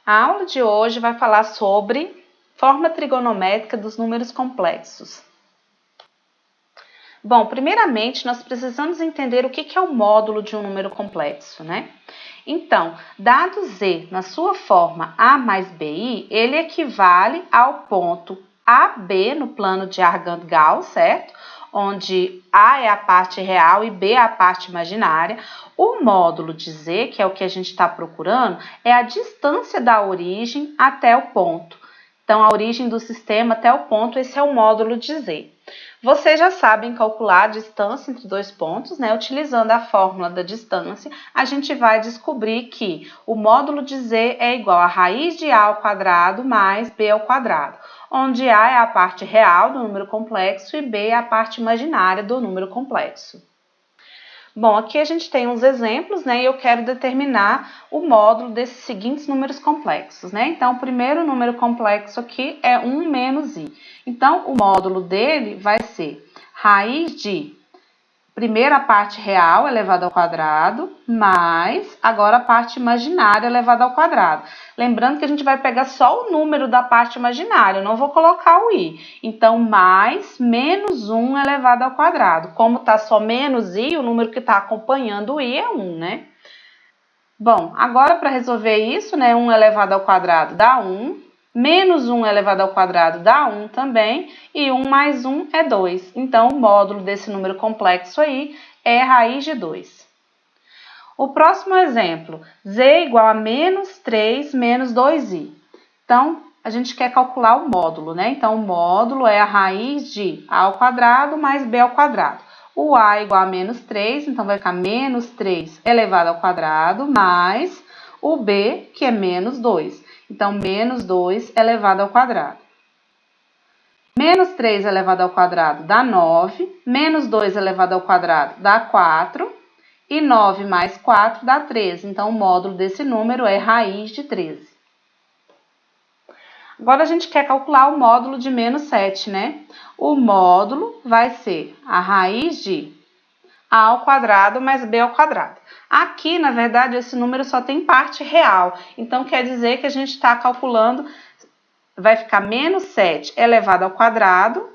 A aula de hoje vai falar sobre forma trigonométrica dos números complexos. Bom, primeiramente nós precisamos entender o que é o módulo de um número complexo, né? Então, dado Z na sua forma A mais BI, ele equivale ao ponto AB no plano de Argand-Gauss, certo? Onde A é a parte real e B é a parte imaginária. O módulo de Z, que é o que a gente está procurando, é a distância da origem até o ponto. Então, a origem do sistema até o ponto, esse é o módulo de Z. Vocês já sabem calcular a distância entre dois pontos, né? Utilizando a fórmula da distância, a gente vai descobrir que o módulo de Z é igual a raiz de A ao quadrado mais B ao quadrado, onde A é a parte real do número complexo e B é a parte imaginária do número complexo. Bom, aqui a gente tem uns exemplos, né? E eu quero determinar o módulo desses seguintes números complexos, né? Então, o primeiro número complexo aqui é 1 menos i. Então, o módulo dele vai ser raiz de primeira parte real elevado ao quadrado, mais agora a parte imaginária elevada ao quadrado. Lembrando que a gente vai pegar só o número da parte imaginária, eu não vou colocar o i. Então, mais menos 1 elevado ao quadrado. Como está só menos i, o número que está acompanhando o i é 1, né? Bom, agora para resolver isso, né, 1 elevado ao quadrado dá 1. Menos 1 elevado ao quadrado dá 1 também, e 1 mais 1 é 2. Então, o módulo desse número complexo aí é raiz de 2. O próximo exemplo, z igual a menos 3 menos 2i. Então, a gente quer calcular o módulo, né? Então, o módulo é a raiz de a ao quadrado mais b ao quadrado. O a é igual a menos 3, então vai ficar menos 3 elevado ao quadrado, mais o b, que é menos 2. Então, menos 2 elevado ao quadrado. Menos 3 elevado ao quadrado dá 9. Menos 2 elevado ao quadrado dá 4. E 9 mais 4 dá 13. Então, o módulo desse número é raiz de 13. Agora, a gente quer calcular o módulo de menos 7, né? O módulo vai ser a raiz de a ao quadrado mais b ao quadrado. Aqui, na verdade, esse número só tem parte real. Então, quer dizer que a gente está calculando, vai ficar menos 7 elevado ao quadrado,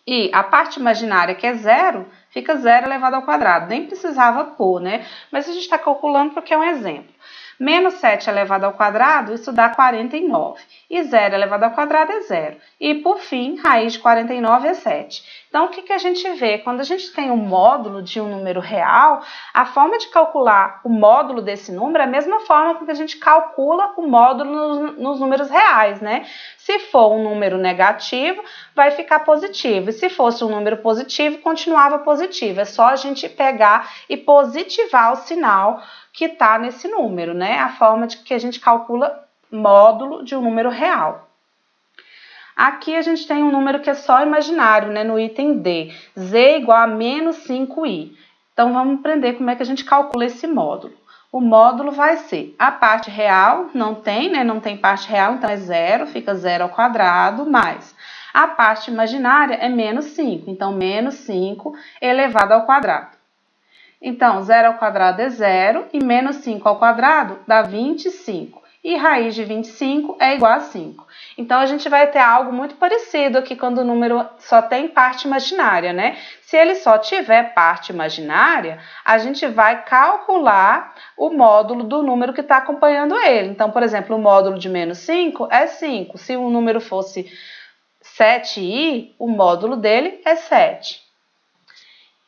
e a parte imaginária, que é 0, fica 0 elevado ao quadrado. Nem precisava pôr, né? Mas a gente está calculando porque é um exemplo. Menos 7 elevado ao quadrado, isso dá 49. E 0 elevado ao quadrado é 0. E, por fim, raiz de 49 é 7. Então, o que a gente vê? Quando a gente tem um módulo de um número real, a forma de calcular o módulo desse número é a mesma forma que a gente calcula o módulo nos números reais, né? Se for um número negativo, vai ficar positivo. E se fosse um número positivo, continuava positivo. É só a gente pegar e positivar o sinal que está nesse número, né? A forma de que a gente calcula módulo de um número real. Aqui a gente tem um número que é só imaginário, né? No item D, z igual a menos 5i. Então, vamos aprender como é que a gente calcula esse módulo. O módulo vai ser a parte real, não tem, né? Não tem parte real, então é 0, fica 0 ao quadrado, mais a parte imaginária é menos 5, então menos 5 elevado ao quadrado. Então, 0 ao quadrado é 0 e menos 5 ao quadrado dá 25. E raiz de 25 é igual a 5. Então, a gente vai ter algo muito parecido aqui quando o número só tem parte imaginária, né? Se ele só tiver parte imaginária, a gente vai calcular o módulo do número que está acompanhando ele. Então, por exemplo, o módulo de menos 5 é 5. Se o número fosse 7i, o módulo dele é 7.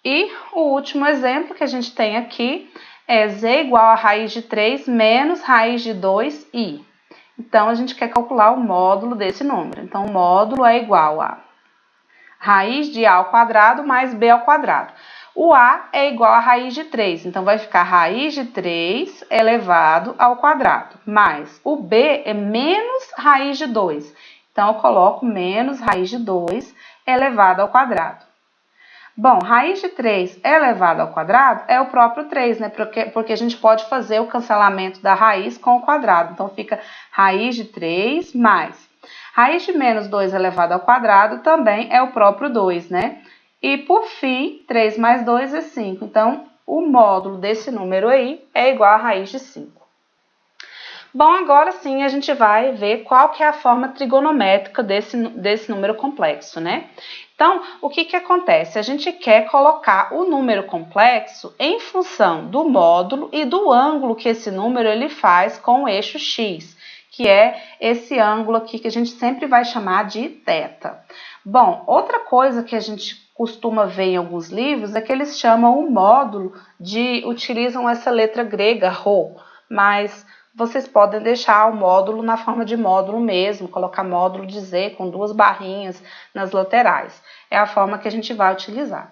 E o último exemplo que a gente tem aqui é z igual a raiz de 3 menos raiz de 2i. Então, a gente quer calcular o módulo desse número. Então, o módulo é igual a raiz de a ao quadrado mais b ao quadrado. O a é igual a raiz de 3, então vai ficar raiz de 3 elevado ao quadrado, mais o b é menos raiz de 2. Então, eu coloco menos raiz de 2 elevado ao quadrado. Bom, raiz de 3 elevado ao quadrado é o próprio 3, né? Porque a gente pode fazer o cancelamento da raiz com o quadrado. Então, fica raiz de 3 mais raiz de menos 2 elevado ao quadrado também é o próprio 2, né? E, por fim, 3 mais 2 é 5. Então, o módulo desse número aí é igual a raiz de 5. Bom, agora sim a gente vai ver qual que é a forma trigonométrica desse número complexo, né? Então, o que acontece? A gente quer colocar o número complexo em função do módulo e do ângulo que esse número ele faz com o eixo x, que é esse ângulo aqui que a gente sempre vai chamar de θ. Bom, outra coisa que a gente costuma ver em alguns livros é que eles chamam o módulo utilizam essa letra grega, rho, mas vocês podem deixar o módulo na forma de módulo mesmo, colocar módulo de Z com 2 barrinhas nas laterais. É a forma que a gente vai utilizar.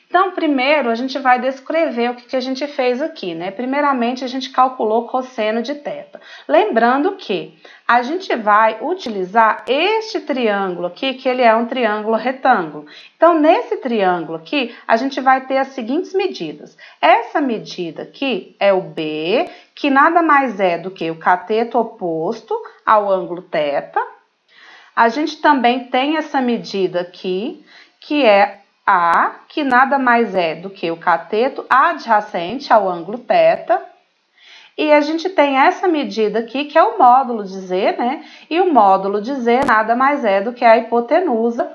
Então, primeiro, a gente vai descrever o que a gente fez aqui, né? Primeiramente, a gente calculou cosseno de θ. Lembrando que a gente vai utilizar este triângulo aqui, que ele é um triângulo retângulo. Então, nesse triângulo aqui, a gente vai ter as seguintes medidas. Essa medida aqui é o B, que nada mais é do que o cateto oposto ao ângulo θ. A gente também tem essa medida aqui, que é A, que nada mais é do que o cateto adjacente ao ângulo θ. E a gente tem essa medida aqui, que é o módulo de Z, né? E o módulo de Z nada mais é do que a hipotenusa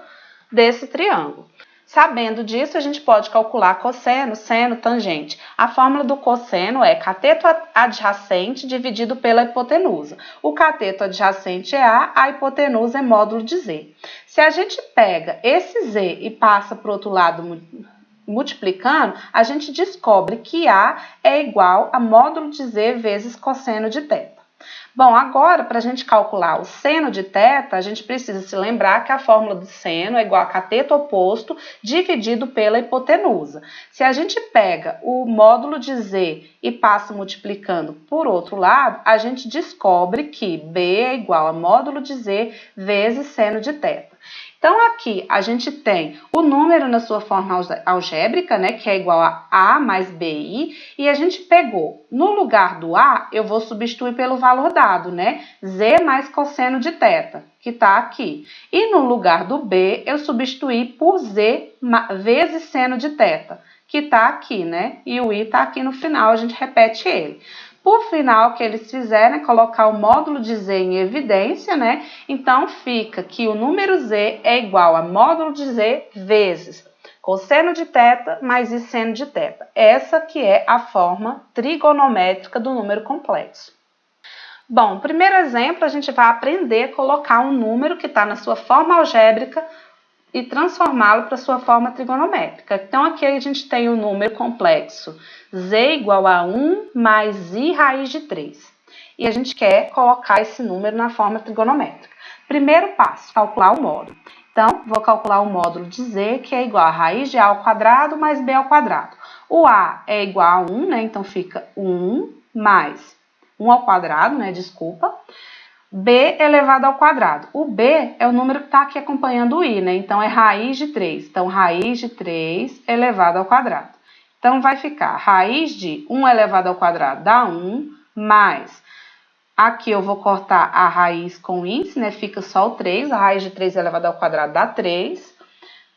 desse triângulo. Sabendo disso, a gente pode calcular cosseno, seno, tangente. A fórmula do cosseno é cateto adjacente dividido pela hipotenusa. O cateto adjacente é A hipotenusa é módulo de Z. Se a gente pega esse Z e passa para o outro lado multiplicando, a gente descobre que A é igual a módulo de Z vezes cosseno de θ. Bom, agora, para a gente calcular o seno de θ, a gente precisa se lembrar que a fórmula do seno é igual a cateto oposto dividido pela hipotenusa. Se a gente pega o módulo de Z e passa multiplicando por outro lado, a gente descobre que B é igual a módulo de Z vezes seno de θ. Então, aqui a gente tem o número na sua forma algébrica, né, que é igual a A mais BI, e a gente pegou, no lugar do A, eu vou substituir pelo valor dado, né, Z mais cosseno de θ, que está aqui. E no lugar do B, eu substituí por Z vezes seno de θ, que está aqui, né, e o I está aqui no final, a gente repete ele. Por final, o que eles fizeram é colocar o módulo de Z em evidência, né? Então, fica que o número Z é igual a módulo de Z vezes cosseno de θ mais I seno de θ. Essa que é a forma trigonométrica do número complexo. Bom, primeiro exemplo, a gente vai aprender a colocar um número que está na sua forma algébrica e transformá-lo para sua forma trigonométrica. Então, aqui a gente tem o número complexo z igual a 1 mais i raiz de 3. E a gente quer colocar esse número na forma trigonométrica. Primeiro passo, calcular o módulo. Então, vou calcular o módulo de z, que é igual a raiz de a ao quadrado mais b ao quadrado. O a é igual a 1, né? Então, fica 1 mais 1 ao quadrado, né? Desculpa. B elevado ao quadrado. O B é o número que está aqui acompanhando o I, né? Então, é raiz de 3. Então, raiz de 3 elevado ao quadrado. Então, vai ficar raiz de 1 elevado ao quadrado dá 1, mais... Aqui eu vou cortar a raiz com índice, né? Fica só o 3. A raiz de 3 elevado ao quadrado dá 3.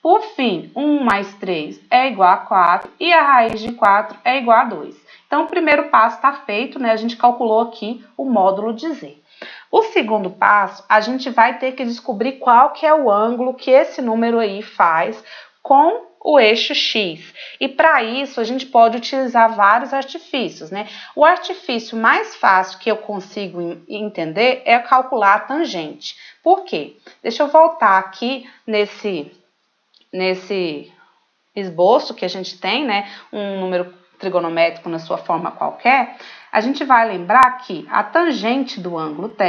Por fim, 1 mais 3 é igual a 4. E a raiz de 4 é igual a 2. Então, o primeiro passo está feito, né? A gente calculou aqui o módulo de Z. O segundo passo, a gente vai ter que descobrir qual que é o ângulo que esse número aí faz com o eixo X. E para isso, a gente pode utilizar vários artifícios, né? O artifício mais fácil que eu consigo entender é calcular a tangente. Por quê? Deixa eu voltar aqui nesse esboço que a gente tem, né? Um número trigonométrico na sua forma qualquer. A gente vai lembrar que a tangente do ângulo θ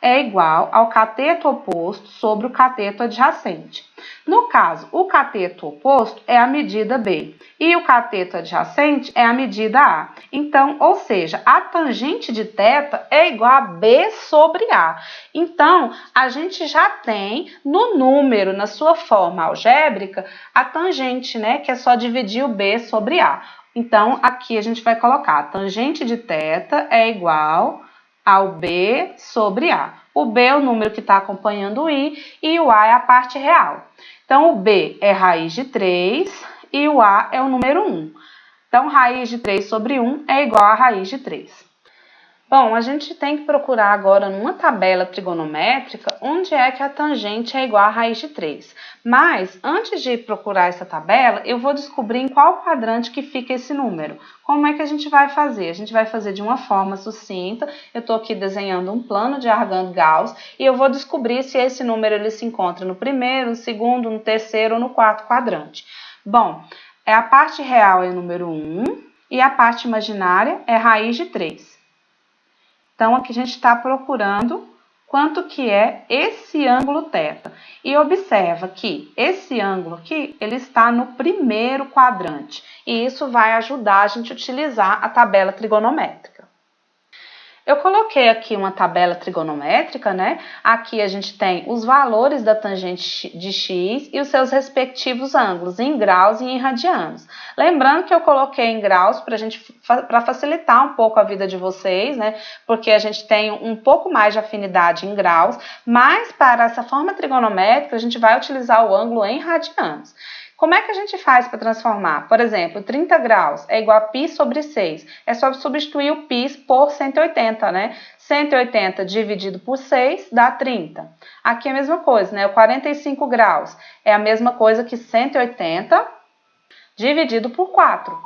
é igual ao cateto oposto sobre o cateto adjacente. No caso, o cateto oposto é a medida B e o cateto adjacente é a medida A. Então, ou seja, a tangente de θ é igual a B sobre A. Então, a gente já tem no número, na sua forma algébrica, a tangente, né, que é só dividir o B sobre A. Então, aqui a gente vai colocar a tangente de θ é igual ao B sobre A. O B é o número que está acompanhando o I e o A é a parte real. Então, o B é raiz de 3 e o A é o número 1. Então, raiz de 3 sobre 1 é igual a raiz de 3. Bom, a gente tem que procurar agora numa tabela trigonométrica onde é que a tangente é igual a raiz de 3. Mas, antes de procurar essa tabela, eu vou descobrir em qual quadrante que fica esse número. Como é que a gente vai fazer? A gente vai fazer de uma forma sucinta. Eu estou aqui desenhando um plano de Argand-Gauss e eu vou descobrir se esse número ele se encontra no primeiro, no segundo, no terceiro ou no quarto quadrante. Bom, a parte real é o número 1 e a parte imaginária é raiz de 3. Então, aqui a gente está procurando quanto que é esse ângulo θ. E observa que esse ângulo aqui, ele está no primeiro quadrante. E isso vai ajudar a gente a utilizar a tabela trigonométrica. Eu coloquei aqui uma tabela trigonométrica, né? Aqui a gente tem os valores da tangente de x e os seus respectivos ângulos, em graus e em radianos. Lembrando que eu coloquei em graus para facilitar um pouco a vida de vocês, né? Porque a gente tem um pouco mais de afinidade em graus, mas para essa forma trigonométrica a gente vai utilizar o ângulo em radianos. Como é que a gente faz para transformar? Por exemplo, 30 graus é igual a π sobre 6. É só substituir o π por 180, né? 180 dividido por 6 dá 30. Aqui é a mesma coisa, né? O 45 graus é a mesma coisa que 180 dividido por 4.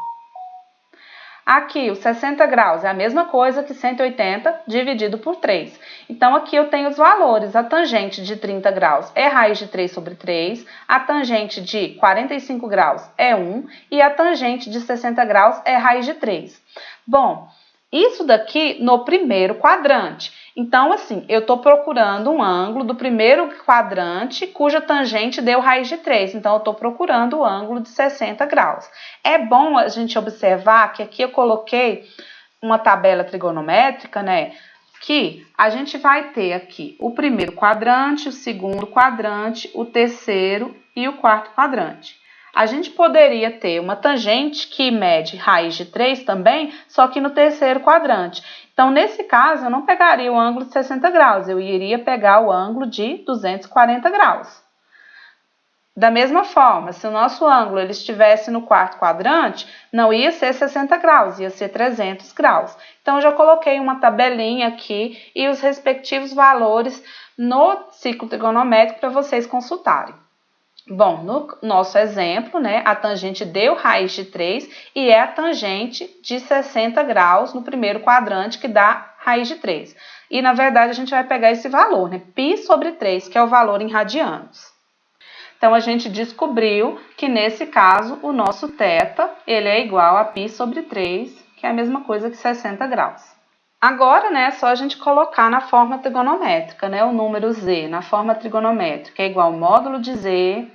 Aqui, os 60 graus é a mesma coisa que 180 dividido por 3. Então, aqui eu tenho os valores. A tangente de 30 graus é raiz de 3 sobre 3, a tangente de 45 graus é 1 e a tangente de 60 graus é raiz de 3. Bom, isso daqui no primeiro quadrante. Então, assim, eu estou procurando um ângulo do primeiro quadrante cuja tangente deu raiz de 3. Então, eu estou procurando o ângulo de 60 graus. É bom a gente observar que aqui eu coloquei uma tabela trigonométrica, né? Que a gente vai ter aqui o primeiro quadrante, o segundo quadrante, o terceiro e o quarto quadrante. A gente poderia ter uma tangente que mede raiz de 3 também, só que no terceiro quadrante. Então, nesse caso, eu não pegaria o ângulo de 60 graus, eu iria pegar o ângulo de 240 graus. Da mesma forma, se o nosso ângulo ele estivesse no quarto quadrante, não ia ser 60 graus, ia ser 300 graus. Então, eu já coloquei uma tabelinha aqui e os respectivos valores no ciclo trigonométrico para vocês consultarem. Bom, no nosso exemplo, né, a tangente deu raiz de 3 e é a tangente de 60 graus no primeiro quadrante que dá raiz de 3. E, na verdade, a gente vai pegar esse valor, né, π sobre 3, que é o valor em radianos. Então, a gente descobriu que, nesse caso, o nosso θ ele é igual a π sobre 3, que é a mesma coisa que 60 graus. Agora, né, é só a gente colocar na forma trigonométrica, né, o número z na forma trigonométrica é igual ao módulo de z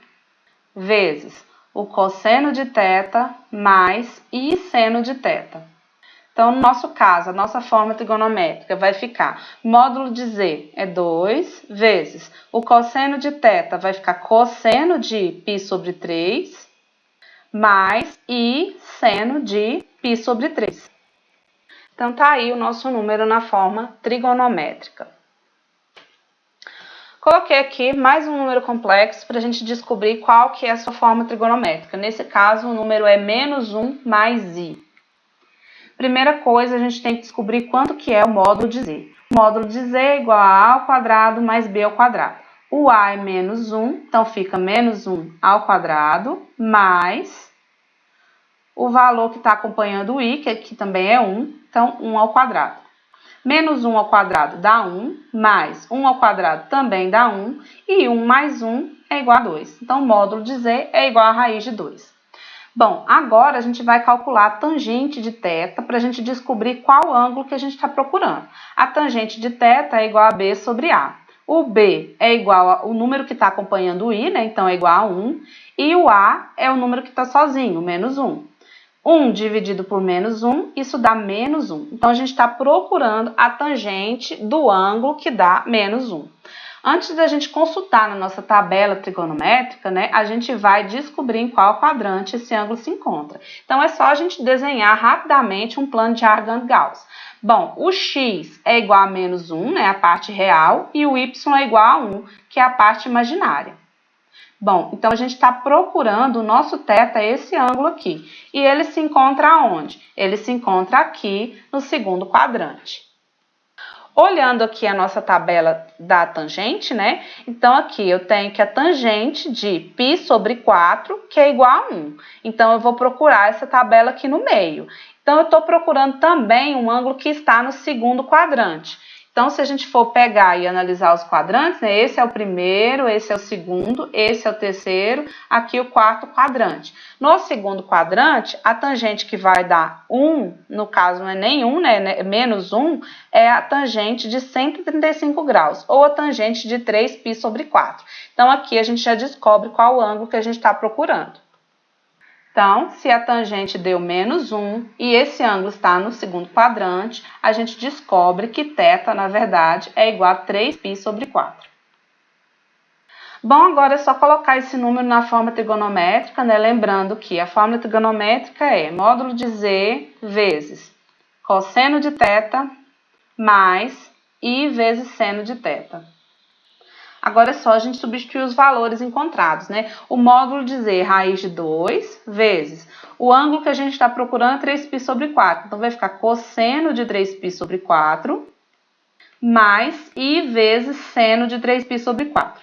vezes o cosseno de θ mais i seno de θ. Então, no nosso caso, a nossa forma trigonométrica vai ficar módulo de z é 2 vezes o cosseno de θ vai ficar cosseno de π sobre 3 mais i seno de π sobre 3. Então, tá aí o nosso número na forma trigonométrica. Coloquei aqui mais um número complexo para a gente descobrir qual que é a sua forma trigonométrica. Nesse caso, o número é menos 1 mais i. Primeira coisa, a gente tem que descobrir quanto que é o módulo de z. O módulo de z é igual a a ao quadrado mais b ao quadrado. O a é menos 1, então fica menos 1 ao quadrado, mais o valor que está acompanhando o i, que aqui também é 1, então 1 ao quadrado. Menos 1 ao quadrado dá 1, mais 1 ao quadrado também dá 1, e 1 mais 1 é igual a 2. Então, o módulo de z é igual a raiz de 2. Bom, agora a gente vai calcular a tangente de θ para a gente descobrir qual ângulo que a gente está procurando. A tangente de θ é igual a b sobre a. O b é igual ao número que está acompanhando o i, né? Então, é igual a 1. E o a é o número que está sozinho, menos 1. 1 dividido por menos 1, isso dá menos 1. Então, a gente está procurando a tangente do ângulo que dá menos 1. Antes da gente consultar na nossa tabela trigonométrica, né, a gente vai descobrir em qual quadrante esse ângulo se encontra. Então, é só a gente desenhar rapidamente um plano de Argand-Gauss. Bom, o x é igual a menos 1, né, a parte real, e o y é igual a 1, que é a parte imaginária. Bom, então a gente está procurando o nosso θ, esse ângulo aqui. E ele se encontra onde? Ele se encontra aqui no segundo quadrante. Olhando aqui a nossa tabela da tangente, né? Então, aqui eu tenho que a tangente de π sobre 4, que é igual a 1. Então, eu vou procurar essa tabela aqui no meio. Então, eu estou procurando também um ângulo que está no segundo quadrante. Então, se a gente for pegar e analisar os quadrantes, né, esse é o primeiro, esse é o segundo, esse é o terceiro, aqui o quarto quadrante. No segundo quadrante, a tangente que vai dar 1, no caso não é nem 1, né, menos 1, é a tangente de 135 graus, ou a tangente de 3π sobre 4. Então, aqui a gente já descobre qual o ângulo que a gente está procurando. Então, se a tangente deu menos 1 e esse ângulo está no segundo quadrante, a gente descobre que θ, na verdade, é igual a 3π sobre 4. Bom, agora é só colocar esse número na forma trigonométrica, né? Lembrando que a fórmula trigonométrica é módulo de z vezes cosseno de θ mais i vezes seno de θ. Agora é só a gente substituir os valores encontrados, né? O módulo de z, raiz de 2, vezes o ângulo que a gente está procurando é 3π sobre 4. Então, vai ficar cosseno de 3π sobre 4, mais i vezes seno de 3π sobre 4.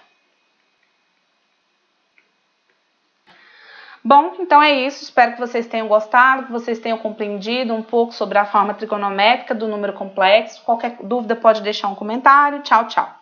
Bom, então é isso. Espero que vocês tenham gostado, que vocês tenham compreendido um pouco sobre a forma trigonométrica do número complexo. Qualquer dúvida pode deixar um comentário. Tchau, tchau.